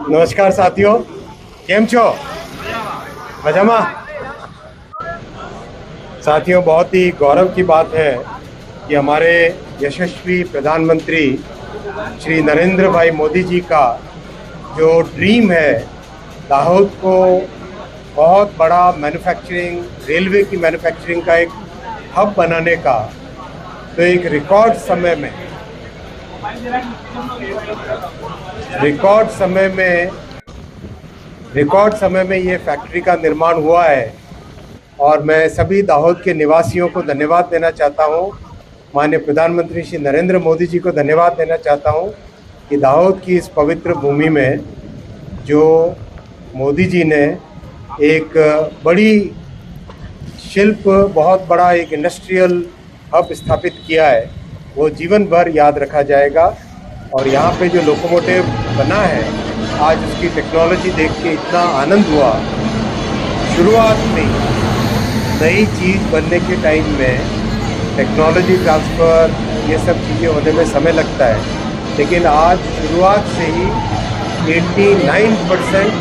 नमस्कार साथियों, केम छो? मजामा? साथियों, बहुत ही गौरव की बात है कि हमारे यशस्वी प्रधानमंत्री श्री नरेंद्र भाई मोदी जी का जो ड्रीम है दाहोद को बहुत बड़ा मैन्युफैक्चरिंग, रेलवे की मैन्युफैक्चरिंग का एक हब बनाने का, तो एक रिकॉर्ड समय में ये फैक्ट्री का निर्माण हुआ है। और मैं सभी दाहोद के निवासियों को धन्यवाद देना चाहता हूँ, माननीय प्रधानमंत्री श्री नरेंद्र मोदी जी को धन्यवाद देना चाहता हूँ कि दाहोद की इस पवित्र भूमि में जो मोदी जी ने एक बड़ी शिल्प, बहुत बड़ा एक इंडस्ट्रियल हब स्थापित किया है, वो जीवन भर याद रखा जाएगा। और यहाँ पे जो लोकोमोटिव बना है, आज उसकी टेक्नोलॉजी देख के इतना आनंद हुआ। शुरुआत में नई चीज़ बनने के टाइम में टेक्नोलॉजी ट्रांसफ़र, ये सब चीज़ें होने में समय लगता है, लेकिन आज शुरुआत से ही 89%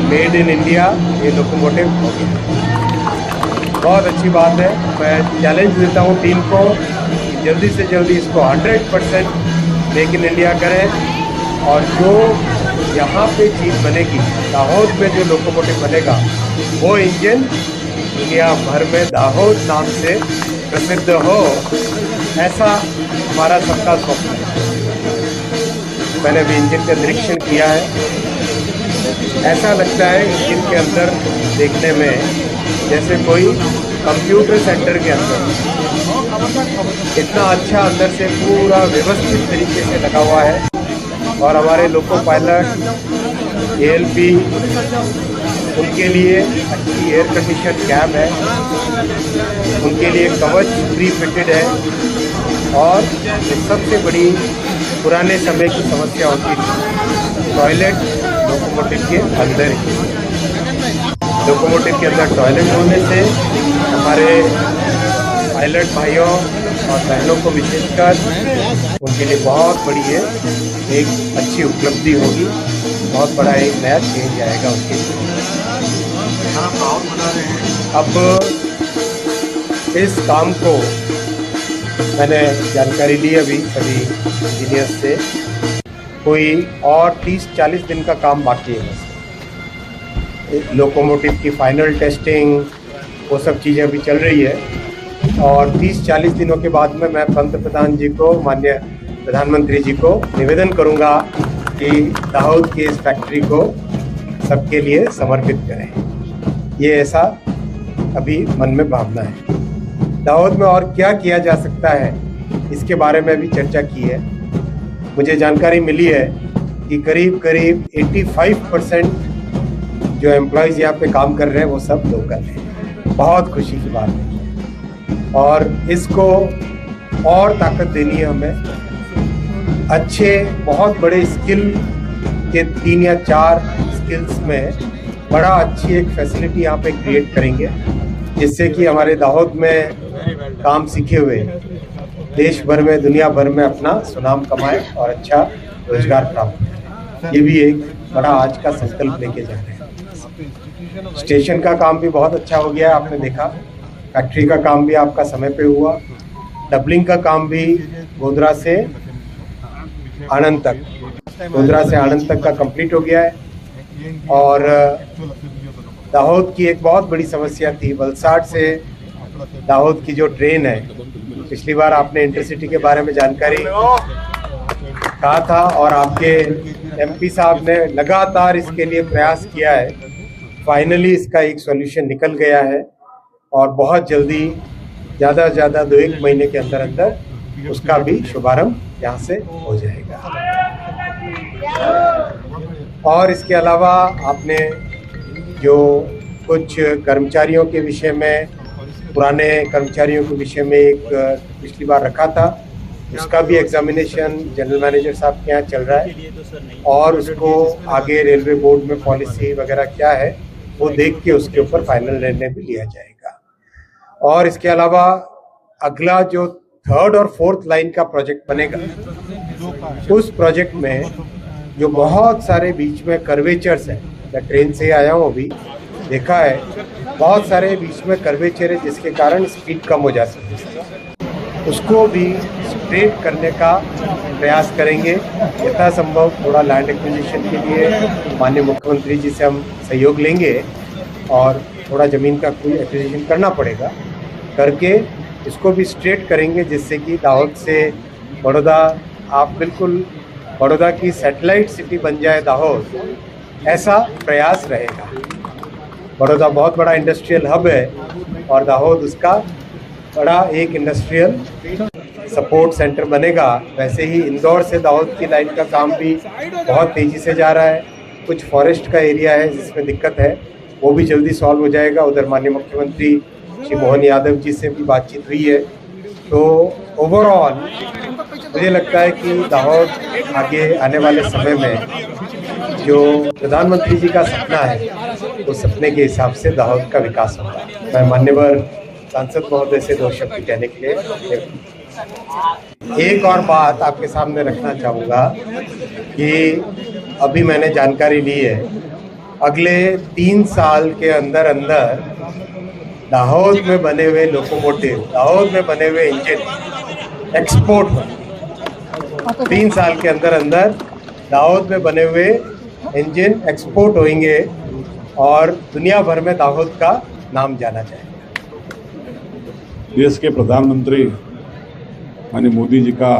मेड इन इंडिया ये लोकोमोटिव हो गया। बहुत अच्छी बात है। मैं चैलेंज देता हूँ टीम को कि जल्दी से जल्दी इसको 100% मेक इन इंडिया करें। और जो यहाँ पे चीज़ बनेगी, दाहोद में जो लोकोमोटिव बनेगा, वो इंजन दुनिया भर में दाहोद नाम से प्रसिद्ध हो, ऐसा हमारा सबका स्वप्न है। मैंने भी इंजन का निरीक्षण किया है। ऐसा लगता है इंजन के अंदर देखने में जैसे कोई कंप्यूटर सेंटर के अंदर, इतना अच्छा अंदर से पूरा व्यवस्थित तरीके से लगा हुआ है। और हमारे लोको पायलट, ALP, उनके लिए अच्छी एयर कंडीशन कैब है, उनके लिए कवच प्री फिटेड है। और सबसे बड़ी पुराने समय की समस्या होती थी टॉयलेट लोकोमोटिव के अंदर ही। लोकोमोटिव के अंदर टॉयलेट होने से हमारे पायलट भाइयों और बहनों को विशेषकर उनके लिए बहुत बड़ी है, एक अच्छी उपलब्धि होगी, बहुत बड़ा एक नया चेंज आएगा उनके लिए। अब इस काम को मैंने जानकारी ली अभी सभी इंजीनियर्स से, कोई और 30-40 दिन का काम बाकी है बस। लोकोमोटिव की फाइनल टेस्टिंग, वो सब चीज़ें अभी चल रही है। और 30-40 दिनों के बाद में मैं पंतप्रधान जी को, माननीय प्रधानमंत्री जी को निवेदन करूंगा कि दाहोद की इस फैक्ट्री को सबके लिए समर्पित करें। ये ऐसा अभी मन में भावना है। दाहोद में और क्या किया जा सकता है, इसके बारे में भी चर्चा की है। मुझे जानकारी मिली है कि करीब 85% जो एम्प्लॉयज़ यहाँ पे काम कर रहे हैं वो सब लोकल हैं। बहुत खुशी की बात है। और इसको और ताकत देनी है हमें। अच्छे, बहुत बड़े स्किल के 3 या 4 स्किल्स में बड़ा अच्छी एक फैसिलिटी यहाँ पे क्रिएट करेंगे, जिससे कि हमारे दाहोद में काम सीखे हुए देश भर में, दुनिया भर में अपना सुनाम कमाए और अच्छा रोजगार प्राप्त करें। ये भी एक बड़ा आज का संकल्प लेके जा रहे हैं। स्टेशन का काम भी बहुत अच्छा हो गया, आपने देखा। फैक्ट्री का काम भी आपका समय पे हुआ। डबलिंग का काम भी गोधरा से आनंद तक का कंप्लीट हो गया है। और दाहोद की एक बहुत बड़ी समस्या थी, वलसाड से दाहोद की जो ट्रेन है, पिछली बार आपने इंटरसिटी के बारे में जानकारी कहा था और आपके MP साहब ने लगातार इसके लिए प्रयास किया है। फाइनली इसका एक सॉल्यूशन निकल गया है और बहुत जल्दी, ज़्यादा से ज़्यादा 2-1 महीने के अंदर अंदर उसका भी शुभारंभ यहाँ से हो जाएगा। और इसके अलावा आपने जो कुछ कर्मचारियों के विषय में, पुराने कर्मचारियों के विषय में एक पिछली बार रखा था, उसका भी एग्जामिनेशन जनरल मैनेजर साहब के यहाँ चल रहा है। और उसको आगे रेलवे बोर्ड में पॉलिसी वगैरह क्या है वो देख के उसके ऊपर फाइनल निर्णय भी लिया जाएगा। और इसके अलावा अगला जो 3rd और 4th लाइन का प्रोजेक्ट बनेगा, उस प्रोजेक्ट में जो बहुत सारे बीच में कर्वेचर्स हैं, मैं ट्रेन से आया हूँ अभी, देखा है बहुत सारे बीच में कर्वेचर है जिसके कारण स्पीड कम हो जाती है, उसको भी स्ट्रेट करने का प्रयास करेंगे। जितना संभव थोड़ा लैंड एक्विजिशन के लिए माननीय मुख्यमंत्री जी से हम सहयोग लेंगे और थोड़ा ज़मीन का कोई एक्विजिशन करना पड़ेगा, करके इसको भी स्ट्रेट करेंगे जिससे कि दाहोद से बड़ौदा, आप बिल्कुल बड़ौदा की सैटेलाइट सिटी बन जाए दाहोद, ऐसा प्रयास रहेगा। बड़ौदा बहुत बड़ा इंडस्ट्रियल हब है और दाहोद उसका बड़ा एक इंडस्ट्रियल सपोर्ट सेंटर बनेगा। वैसे ही इंदौर से दाहोद की लाइन का काम भी बहुत तेज़ी से जा रहा है। कुछ फॉरेस्ट का एरिया है जिसमें दिक्कत है, वो भी जल्दी सॉल्व हो जाएगा। उधर माननीय मुख्यमंत्री श्री मोहन यादव जी से भी बातचीत हुई है। तो ओवरऑल मुझे लगता है कि दाहोद आगे आने वाले समय में जो प्रधानमंत्री जी का सपना है, उस सपने के हिसाब से दाहोद का विकास होगा। मैं मान्यवर सांसद महोदय से 2 शब्द कहने के लिए एक और बात आपके सामने रखना चाहूँगा कि अभी मैंने जानकारी ली है, अगले 3 साल के अंदर अंदर दाहोद में बने हुए लोकोमोटिव, दाहोद में बने हुए इंजन एक्सपोर्ट होंगे। 3 साल के अंदर अंदर दाहोद में बने हुए इंजन एक्सपोर्ट होंगे और दुनिया भर में दाहोद का नाम जाना जाएगा। देश के प्रधानमंत्री माननीय मोदी जी का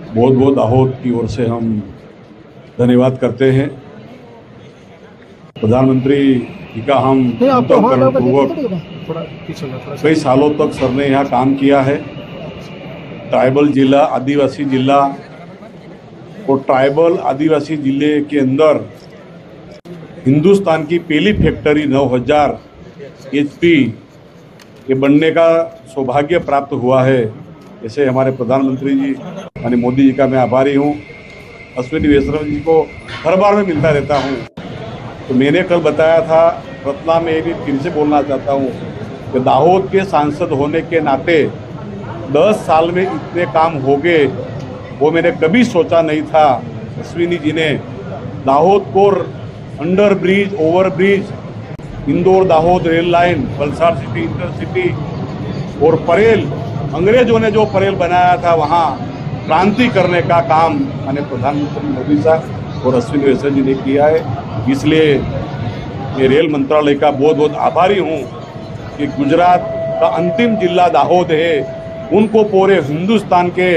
बहुत बहुत दाहोद की ओर से हम धन्यवाद करते हैं। प्रधानमंत्री जी का हम पूर्वक कई सालों तक सर ने यहाँ काम किया है। ट्राइबल जिला, आदिवासी जिला और ट्राइबल आदिवासी जिले के अंदर हिंदुस्तान की पहली फैक्ट्री 9000 HP के बनने का सौभाग्य प्राप्त हुआ है। ऐसे हमारे प्रधानमंत्री जी माननीय मोदी जी का मैं आभारी हूँ। अश्विनी वैष्णव जी को हर बार मैं मिलता रहता हूँ। तो मैंने कल बताया था, रत्ना में भी फिर से बोलना चाहता हूँ कि दाहोद के सांसद होने के नाते 10 साल में इतने काम हो गए, वो मैंने कभी सोचा नहीं था। अश्विनी जी ने दाहोद को under bridge, over bridge, Indore Dahod rail line, Valsad city intercity और परेल, अंग्रेजों ने जो परेल बनाया था वहाँ क्रांति करने का काम माननीय प्रधानमंत्री मोदी साहब और अश्विनी वैष्णव जी ने किया है। इसलिए मैं रेल मंत्रालय का बहुत बहुत आभारी हूँ कि गुजरात का अंतिम जिला दाहोद है, उनको पूरे हिंदुस्तान के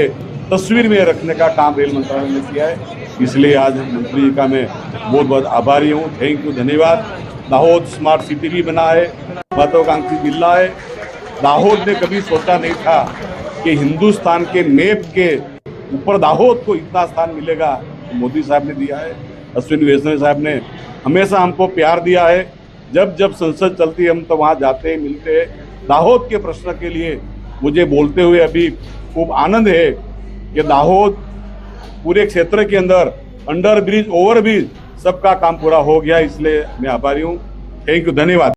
तस्वीर में रखने का काम रेल मंत्रालय ने किया है। इसलिए आज मंत्री जी का मैं बहुत बहुत आभारी हूँ। थैंक यू, धन्यवाद। दाहोद स्मार्ट सिटी भी बना है, महत्वाकांक्षी जिला है। दाहोद ने कभी सोचा नहीं था कि हिंदुस्तान के मैप के ऊपर दाहोद को इतना स्थान मिलेगा, मोदी साहब ने दिया है। अश्विनी वैष्णव साहब ने हमेशा हमको प्यार दिया है। जब जब संसद चलती है हम तो वहाँ जाते हैं, मिलते हैं। दाहोद के प्रश्न के लिए मुझे बोलते हुए अभी खूब आनंद है कि दाहोद पूरे क्षेत्र के अंदर अंडर ब्रिज, ओवर ब्रिज सबका काम पूरा हो गया। इसलिए मैं आभारी हूँ। थैंक यू, धन्यवाद।